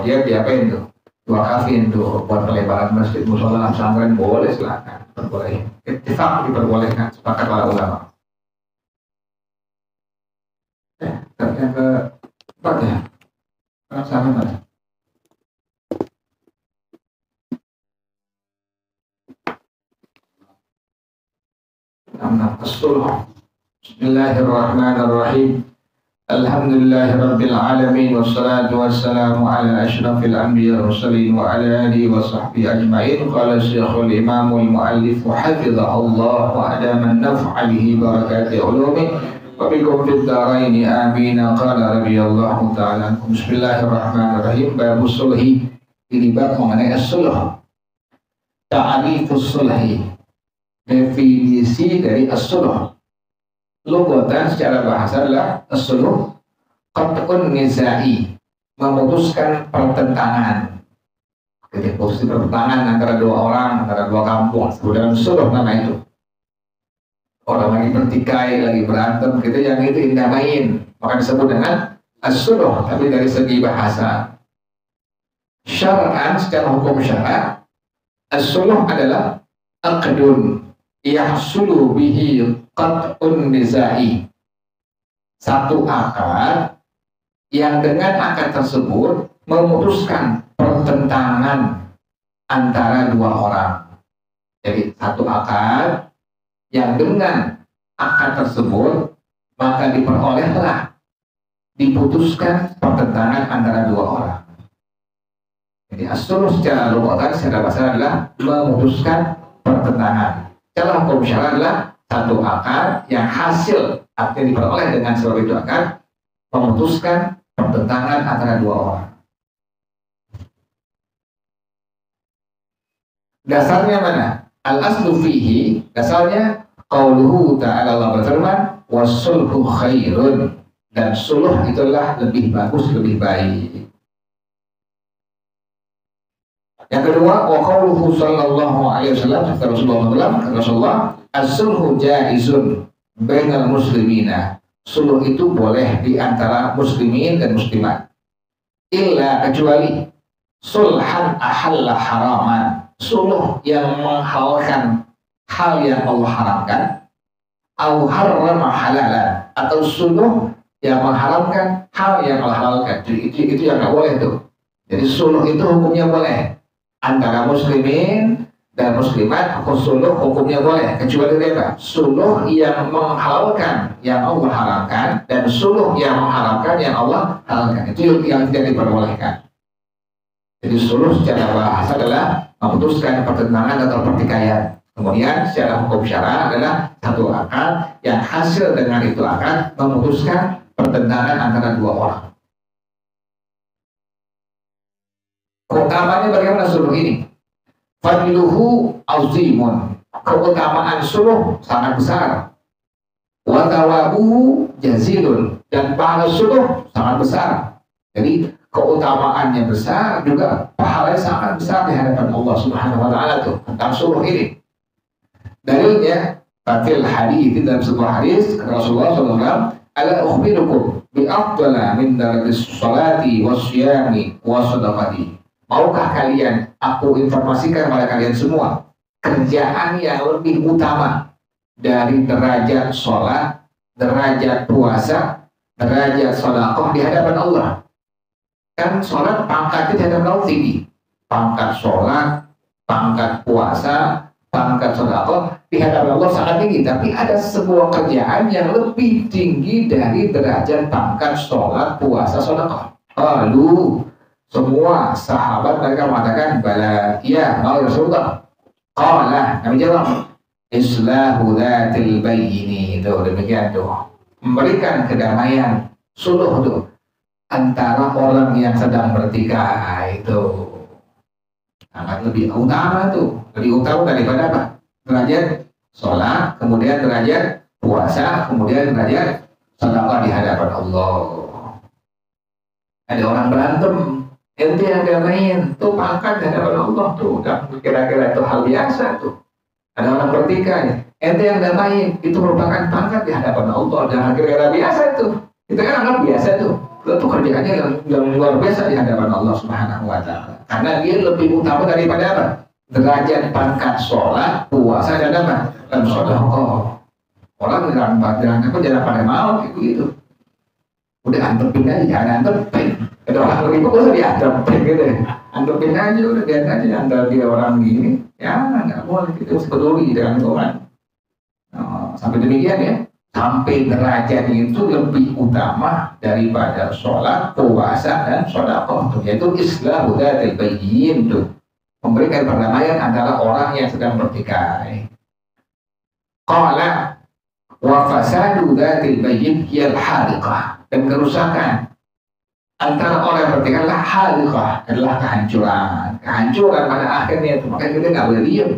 Kemudian diapain tuh? Wakafin tuh buat pelebaran masjid, musola, pesantren, boleh, silakan, diperbolehkan. Ittifaq diperbolehkan, sepakat para ulama. Yang keempat ya, sama mana? As-sulh. Bismillahirrahmanirrahim. Alhamdulillahi Rabbil Alamin. Wassalatu wassalamu ala ashrafil anbiya mursalin wa ala alihi wa sahbihi ajma'in. Qala syekhul imamul muallif hafizahullah wa adama an-naf'a bihi barakati ulumi wa bikum fid dharaini amin. Qala radhiyallahu ta'ala ankum. Bismillahirrahmanirrahim. Babus sulhi. Ini bab mengenai as-sulh. Ta'rifus sulhi. Definisi dari as-sulh. Lugatan secara bahasa adalah as-sulh qat'un nizai, memutuskan pertentangan. Jadi posisi pertentangan antara dua orang, antara dua kampung, sebutan sulh nama itu. Orang lagi bertikai, lagi berantem, gitu yang itu indamain, maka disebut dengan as-sulh. Tapi dari segi bahasa, syar'an secara hukum syara, as-sulh adalah aqdun yahsulu bihi qat'un nizai, satu akad yang dengan akad tersebut memutuskan pertentangan antara dua orang. Jadi satu akad yang dengan akad tersebut maka diperolehlah diputuskan pertentangan antara dua orang. Jadi as-sulh secara lugatan, secara bahasa adalah memutuskan pertentangan. Secara hukum syara adalah satu akad yang hasil artinya diperoleh dengan sebab itu akad memutuskan pertentangan antara dua orang. Dasarnya mana? Al-aslu fihi, dasarnya qauluhu ta'ala, Allah berfirman was-sulhu khairun, dan sulh itulah lebih bagus, lebih baik. Yang kedua, wa qauluhu sallallahu alaihi wasallam, kata Rasulullah, as-sulhu jaizun bainal muslimina. Sulh itu boleh di antara muslimin dan muslimat. Illa, kecuali sulhan ahalla haraman, sulh yang menghalalkan hal yang Allah haramkan, au harrama halalan, atau sulh yang mengharamkan hal yang Allah halalkan. Jadi itu yang nggak boleh tuh. Jadi sulh itu hukumnya boleh antara muslimin dan muslimat, sulh hukumnya boleh, kecuali apa? Sulh yang menghalalkan yang Allah haramkan dan sulh yang mengharamkan yang Allah halalkan, itu yang tidak diperbolehkan. Jadi sulh secara bahasa adalah memutuskan pertentangan atau pertikaian. Kemudian secara hukum syara adalah satu akad yang hasil dengan itu akad memutuskan pertentangan antara dua orang. Keutamanya bagaimana sulh ini? Fadluhu azimun, keutamaan sulh sangat besar. Wa thawabuhu jazilun, dan pahala sulh sangat besar. Jadi keutamaannya besar, juga pahalanya sangat besar di hadapan Allah Subhanahu wa taala tuh tentang sulh ini. Dalilnya fil hadits, dalam sebuah hadis Rasulullah SAW, ala ukhbirukum bi afdala min darajis salati wasyami wasadaqati. Maukah kalian aku informasikan kepada kalian semua kerjaan yang lebih utama dari derajat sholat, derajat puasa, derajat sedekah di hadapan Allah. Kan sholat pangkatnya di hadapan Allah tinggi. Pangkat sholat, pangkat puasa, pangkat sedekah di hadapan Allah sangat tinggi. Tapi ada sebuah kerjaan yang lebih tinggi dari derajat pangkat sholat, puasa, sedekah. Lalu semua sahabat mereka mengatakan, bala, iya, mau Rasulullah. Qala, Nabi jawab, islahu dzatil bayni, itu demikian tuh. Memberikan kedamaian, sulh tuh antara orang yang sedang bertikai itu. Sangat lebih utama tuh, lebih utama daripada apa? Derajat sholat, kemudian derajat puasa, kemudian derajat sedekah di hadapan Allah. Ada orang berantem, ente yang damain, tuh pangkat di hadapan Allah tuh, kira-kira itu hal biasa tuh. Ada orang bertikai, ente yang damain, itu merupakan pangkat di hadapan Allah, dan kira-kira biasa itu. Itu kan anggap biasa tuh. Itu kerjaannya yang luar biasa di hadapan Allah Subhanahu wa Ta'ala. Karena dia lebih utama daripada apa? Derajat pangkat sholat, puasa, dan apa? Dan sedekah. Orang jangan pada mau gitu. Udah antepin aja, jangan antepin. Ada orang ribu kok diantepin gitu ya. Antepin aja, udah biar aja antara dia orang gini. Ya nggak boleh, kita harus peduli dengan orang. Sampai demikian ya. Sampai derajat itu lebih utama daripada sholat, puasa, dan sedekah. Yaitu islahu dzatil bayyin tuh. Memberikan perdamaian antara orang yang sedang bertikai. Qala wa fasadu dzatil bayyin hiyal haliqah. Dan kerusakan antara orang yang bertikai adalah haliqah, adalah kehancuran. Kehancuran pada akhirnya itu. Makanya kita nggak boleh diem.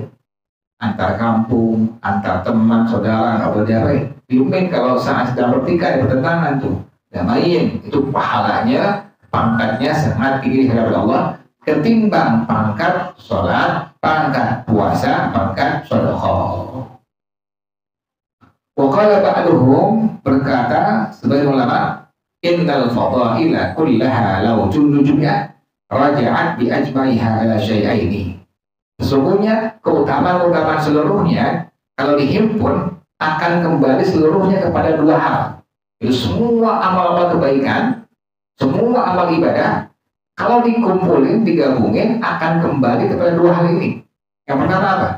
Antar kampung, antar teman, saudara, nggak boleh diapain. Diumin kalau saat sedang bertikai bertentangan tuh, damain. Itu pahalanya, pangkatnya sangat tinggi di hadapan Allah ketimbang pangkat sholat, pangkat puasa, pangkat sedekah. Wa qala ba'duhum, berkata sebagian ulama, innal fadaila kullaha law jundujunya raja'at bi ajmaiha ala syai'aini. Sesungguhnya keutamaan-keutamaan seluruhnya kalau dihimpun akan kembali seluruhnya kepada dua hal. Jadi semua amal-amal kebaikan, semua amal ibadah, kalau dikumpulin, digabungin, akan kembali kepada dua hal ini. Yang pertama apa?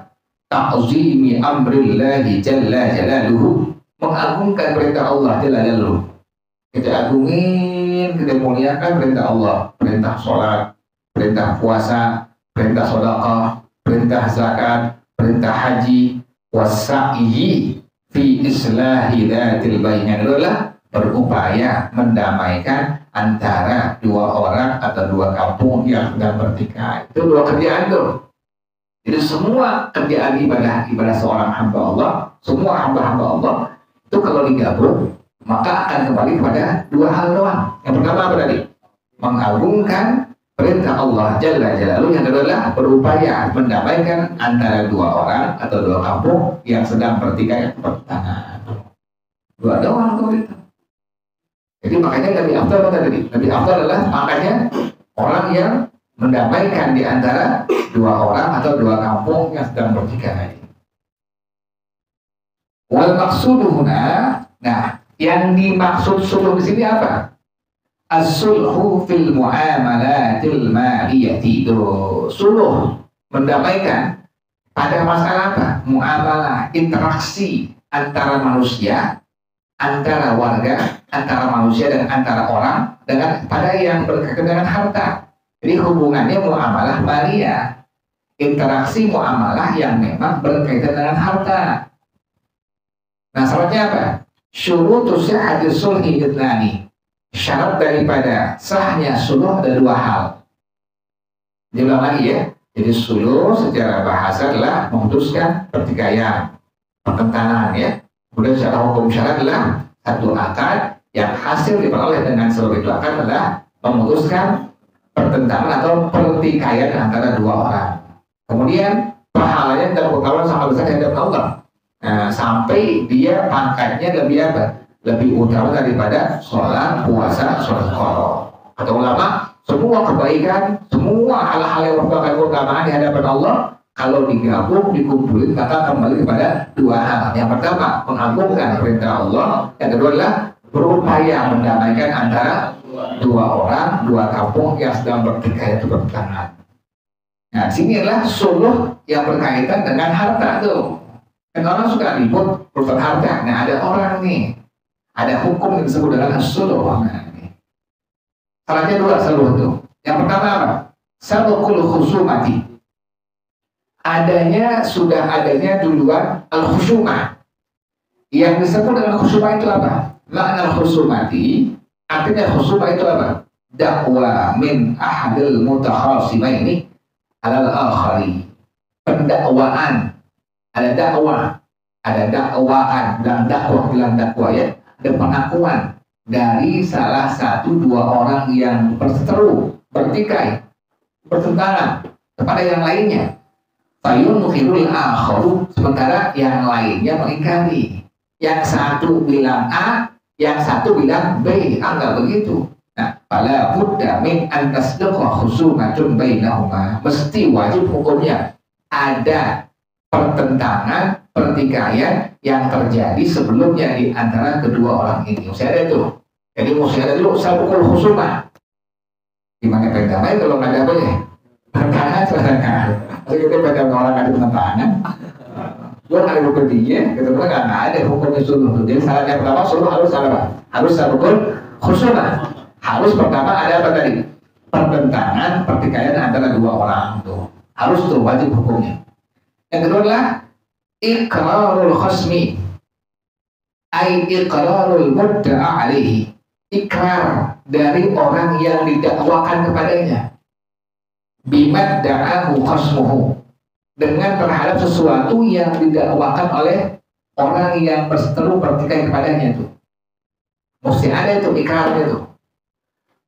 Ta'zimi amrillahi jalla jalaluhu, mengagungkan perintah Allah jalla jalaluhu. Kita agungin, kita muliakan perintah Allah, perintah sholat, perintah puasa, perintah sedekah, perintah zakat, perintah haji, wasa'yi fi islahi dzatil bain, adalah berupaya mendamaikan antara dua orang atau dua kampung yang sedang bertikai. Itu dua kerjaan tuh. Jadi semua kerjaan ibadah seorang hamba Allah, semua hamba-hamba Allah itu kalau digabung maka akan kembali kepada dua hal doang. Yang pertama apa tadi? Mengagungkan perintah Allah Jalla Jalaluhu, yang adalah berupaya mendamaikan antara dua orang atau dua kampung yang sedang bertikai pertentangan. Dua doang tuh itu. Jadi makanya lebih afdal apa tadi? Lebih afdal adalah makanya orang yang mendamaikan di antara dua orang atau dua kampung yang sedang bertikai. Wal maksuduhuna, nah yang dimaksud suluh di sini apa? As-sulhu fil muamalatil maliyati. Suluh mendamaikan pada masalah apa? Muamalah, interaksi antara manusia, antara warga, antara manusia dan antara orang dengan pada yang berkaitan dengan harta. Jadi hubungannya muamalah maliyah, interaksi muamalah yang memang berkaitan dengan harta. Nah, syaratnya apa? Syurutus sihhatis sulhi itnani. Syarat daripada sahnya suluh ada dua hal. Diulang lagi ya. Jadi suluh secara bahasa adalah memutuskan pertikaian, pertentangan ya. Kemudian secara hukum syara adalah satu akad yang hasil diperoleh dengan seluruh itu akad adalah memutuskan pertentangan atau pertikaian antara dua orang. Kemudian pahalanya dan keutamaan sangat besar di hadapan Allah. Nah, sampai dia pangkatnya lebih apa? Lebih utama daripada sholat, puasa, sedekah. Kata ulama, semua kebaikan, semua hal-hal yang merupakan keutamaan di hadapan Allah, kalau digabung, dikumpulin, maka kembali kepada dua hal. Yang pertama, mengagungkan perintah Allah. Yang kedua adalah berupaya mendamaikan antara dua orang, dua kampung yang sedang bertikai atau bertentangan. Nah, sini adalah suluh yang berkaitan dengan harta tuh. Dan orang suka ribut urusan harta. Nah, ada orang nih, ada hukum yang disebut dengan suluh. Nah, salahnya dua suluh tuh. Yang pertama apa? Sabqul khusumati. Sudah adanya duluan al-khusumah. Yang disebut dengan khusumah itu apa? Makna khusumati, artinya khusumah itu apa? Dakwa min ahadil mutakhasimaini alal akhari. Pendakwaan. Ada dakwah, ada dakwaan, bilang dakwah ya. Ada pengakuan dari salah satu dua orang yang berseteru, bertikai, bertentangan kepada yang lainnya. Fayun nukhirul akharu, sementara yang lainnya mengingkari. Yang satu bilang A, yang satu bilang B. Enggak begitu. Nah, fala budda min an tasduqa khusumatun bainahuma. Mesti wajib hukumnya ada pertentangan, pertikaian yang terjadi sebelumnya di antara kedua orang ini. Mesti ada itu. Jadi mesti ada dulu sabukul khusumah. Gimana pendamai kalau nggak ada apa ya? Pertentangan, pertentangan. Jadi kita pada orang ada pertentangan. Gue nggak ada hukum dia, gitu kan nggak ada hukumnya suluh. Jadi syaratnya pertama suluh harus apa? Harus sabukul khusumah. Harus pertama ada apa tadi? Pertentangan, pertikaian antara dua orang tuh. Harus tuh wajib hukumnya. Yang kedua adalah iqrarul khasmi, ay iqrarul mudda'a alaihi. Ikrar dari orang yang didakwakan kepadanya. Bima da'ahu khasmuhu, dengan terhadap sesuatu yang didakwakan oleh orang yang berseteru pertikaian kepadanya tuh. Mesti ada itu ikrarnya tuh.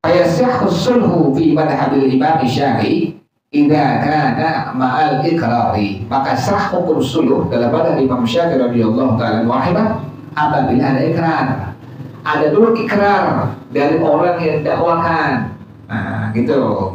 Fayasihhu sulhu fi madhhabil Imam Syafi'i idza kana ma'al ikrari. Maka sah hukum sulh dalam madhhab Imam Syafi'i radhiyallahu taala wahimah apabila ada ikrar. Ada dulu ikrar dari orang yang dakwakan. Nah, gitu.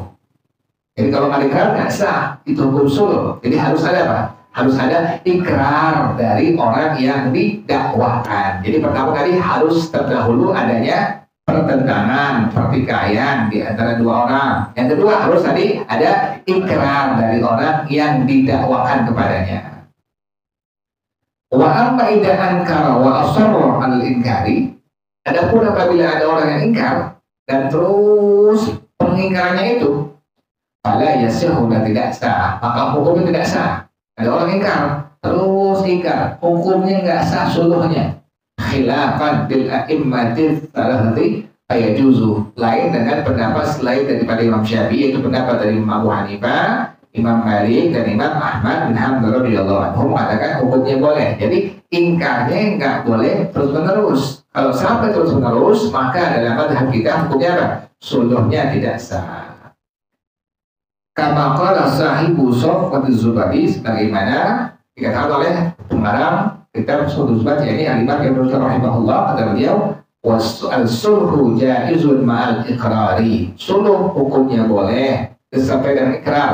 Jadi kalau nggak ikrar nggak sah, itu hukum sulh. Jadi harus ada apa? Harus ada ikrar dari orang yang didakwakan. Jadi pertama kali harus terdahulu adanya pertentangan, pertikaian di antara dua orang. Yang kedua harus tadi ada ikrar dari orang yang didakwakan kepadanya. Wa amma idza ankara wa asarra al-inkari. Adapun apabila ada orang yang ingkar dan terus pengingkarannya itu fala yasihu, dan tidak sah, maka hukumnya tidak sah. Ada orang ingkar terus ingkar, hukumnya nggak sah suluhnya. Khilafan bil a'immatil thalathati fayajuzu, lain dengan pendapat selain daripada Imam Syafi'i, yaitu pendapat dari Imam Abu Hanifah, Imam Malik dan Imam Ahmad bin Hanbal radhiyallahu anhum mengatakan hukumnya boleh. Jadi ingkarnya nggak boleh terus menerus. Kalau sampai terus menerus, maka dalam madhab kita hukumnya apa? Suluhnya tidak sah. Kama qala sahibu Sofwat az-Zubadi, sebagaimana dikatakan oleh pengarang kitab Sofwat az-Zubadi, yakni Al-Imam Ibnu rahimahullah, kata beliau, was-sulhu jaizun ma'al iqrari. Suluh hukumnya boleh sampai dengan ikrar.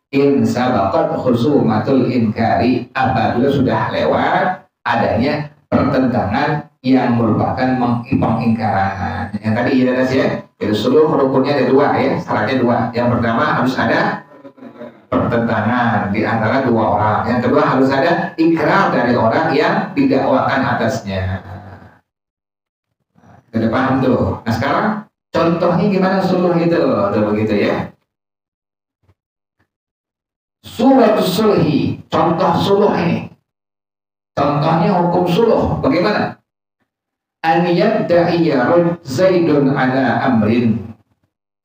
In sabaqat khusumatul inkari, apabila sudah lewat adanya pertentangan yang merupakan pengingkaran. Yang tadi ya, itu suluh rukunnya ada dua ya, syaratnya dua. Yang pertama harus ada pertentangan di antara dua orang. Yang kedua harus ada ikrar dari orang yang didakwakan atasnya. Kita udah paham tuh. Nah sekarang contohnya gimana suluh itu, udah begitu ya. Suratul sulhi, contoh suluh ini. Contohnya hukum suluh bagaimana? An yadda'iya Zaidun ala amrin.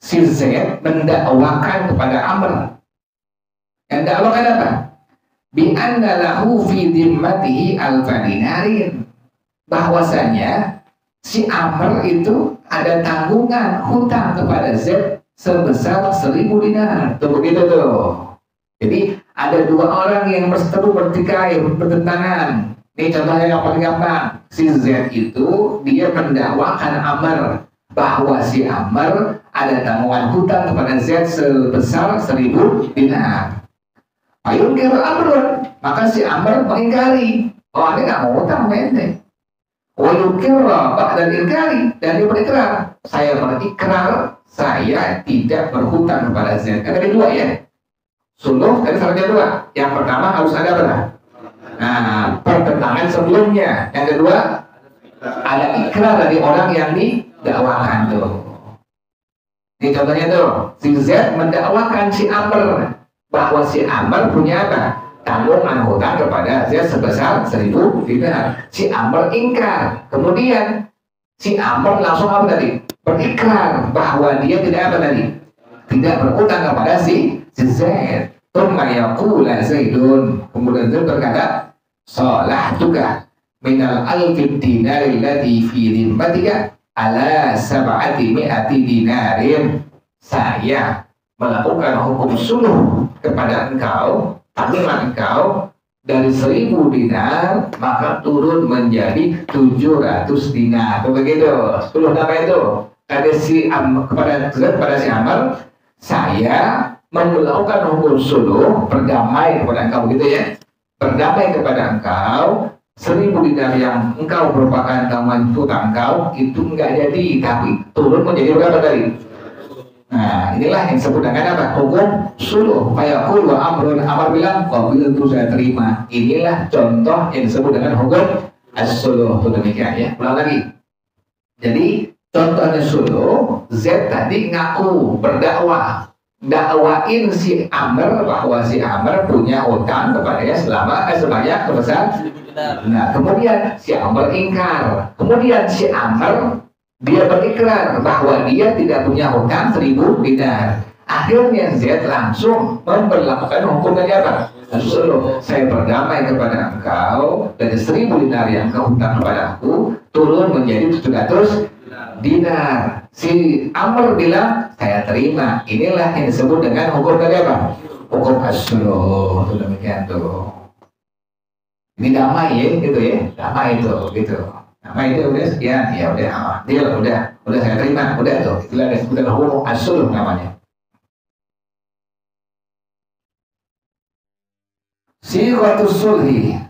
Si Zaid mendakwakan kepada Amr. Yang dakwakan apa? Bi anna lahu fi dhimmatihi alfa dinarin. Bahwasanya si Amr itu ada tanggungan hutang kepada Zaid sebesar 1000 dinar. Tuh begitu tuh. Jadi ada dua orang yang berseteru bertikai bertentangan. Ini contohnya yang paling gampang. Si Z itu dia mendakwakan Amr bahwa si Amr ada tanggungan hutang kepada Z sebesar 1000 dinar. Ayunkir Amrun, maka si Amr mengingkari. Oh, ini nggak mau hutang ente. Wayunkir ba'dal inkari, dan dia berikrar. Saya berikrar saya tidak berhutang kepada Z. Kan ada dua ya. Suluh tadi syaratnya dua. Yang pertama harus ada apa? Nah, pertentangan sebelumnya. Yang kedua ada ikrar dari orang yang didakwakan tuh. Ini contohnya tuh, si Z mendakwakan si Amr bahwa si Amr punya apa? Tanggungan hutang kepada Z sebesar 1000 dinar. Si Amr ingkar. Kemudian si Amr langsung apa tadi? Berikrar bahwa dia tidak apa tadi? Tidak berhutang kepada si Z. Thumma yaqula Zaidun, kemudian Zaid berkata, salahtuka minal alfid dinari alladhi fi dhimmatika ala 700 dinarin. Saya melakukan hukum suluh kepada engkau, tanggungan engkau dari 1000 dinar maka turun menjadi 700 dinar. Begitu. Suluh apa itu? kepada si Amr, saya melakukan hukum suluh, berdamai kepada engkau gitu ya, berdamai kepada engkau, 1000 dinar yang engkau merupakan tanggungan engkau itu enggak jadi, tapi turun menjadi berapa tadi? Nah, inilah yang disebut dengan apa? Hukum suluh. Fayaqul wa amrun, Amr bilang, qabil itu saya terima. Inilah contoh yang disebut dengan hukum as-suluh. Itu demikian ya. Ulang lagi. Jadi contohnya suluh, Z tadi ngaku berdakwah, dakwain si Amr bahwa si Amr punya hutang kepadanya sebanyak sebesar. Nah, kemudian si Amr ingkar. Kemudian si Amr dia berikrar bahwa dia tidak punya hutang 1000 dinar. Akhirnya Z langsung memperlakukan hukum dari apa? Suluh. Saya berdamai kepada engkau, dari 1000 dinar yang kau hutang kepada aku turun menjadi 700 dinar. Si Amr bilang saya terima. Inilah yang disebut dengan hukum dari apa? Hukum as-suluh. Itu demikian tuh. Ini damai ya, gitu ya, damai itu, gitu. Damai itu udah sekian, ya udah, deal, udah saya terima, udah tuh. Itulah disebut hukum as-suluh namanya. Sighatus sulhi.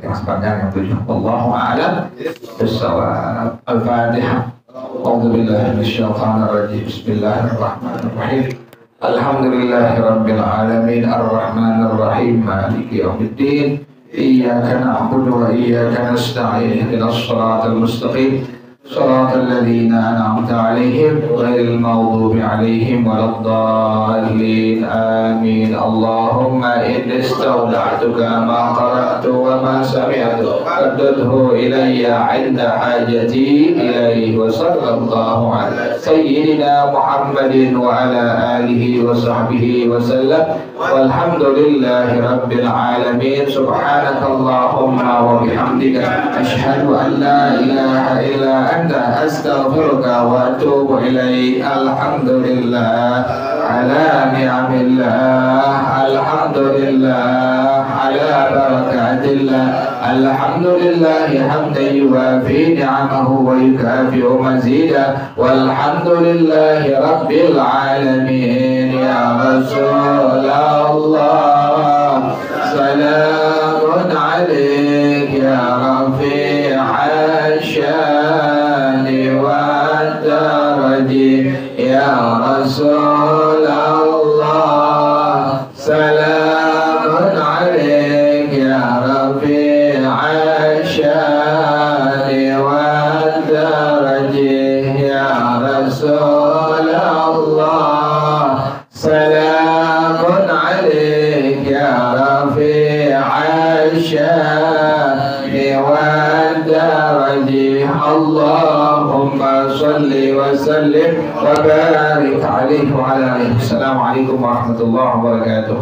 Yang sepanjang yang 7. Wallahu a'lam bis-shawab. Al-Fatihah. A'udzu billahi minasyaitonir rajim. Bismillahirrahmanirrahim. Alhamdulillahirabbil alamin arrahmanir rahim maliki yaumiddin. Iyyaka na'budu wa iyyaka nasta'in. Ihdinas shiratal mustaqim. Shiratal ladzina an'amta 'alaihim ghairil maghdubi 'alaihim waladdallin. Amin. Allahumma inni istawda'tuka ma qara'tu wa ma sami'tu faddadhu ilayya 'inda hajati ilayhi wa sallallahu 'ala sayyidina Muhammadin wa 'ala alihi wa sahbihi wa sallam. Walhamdulillahi rabbil alamin. Subhanakallahumma wa bihamdika asyhadu an la ilaha illa anta astaghfiruka wa atubu ilaik. Alhamdulillah ala ni'amillah, alhamdulillah ala barakatillah, alhamdulillah hamdan yuwafi ni'amahu wa yukafi'u mazidah. Walhamdulillahi rabbil alamin. Ya Rasulullah salamun alaik ya rafi'ash syani wa daraji. Ya Rasulullah salamun alaik ya rafi'ash syani wa daraji. Ya Rasulullah salamun alaik ya rafi'ash syani wa daraji. Allahumma salli wa sallim wa barik alaihi wa ala alihi. Assalamualaikum warahmatullahi wabarakatuh.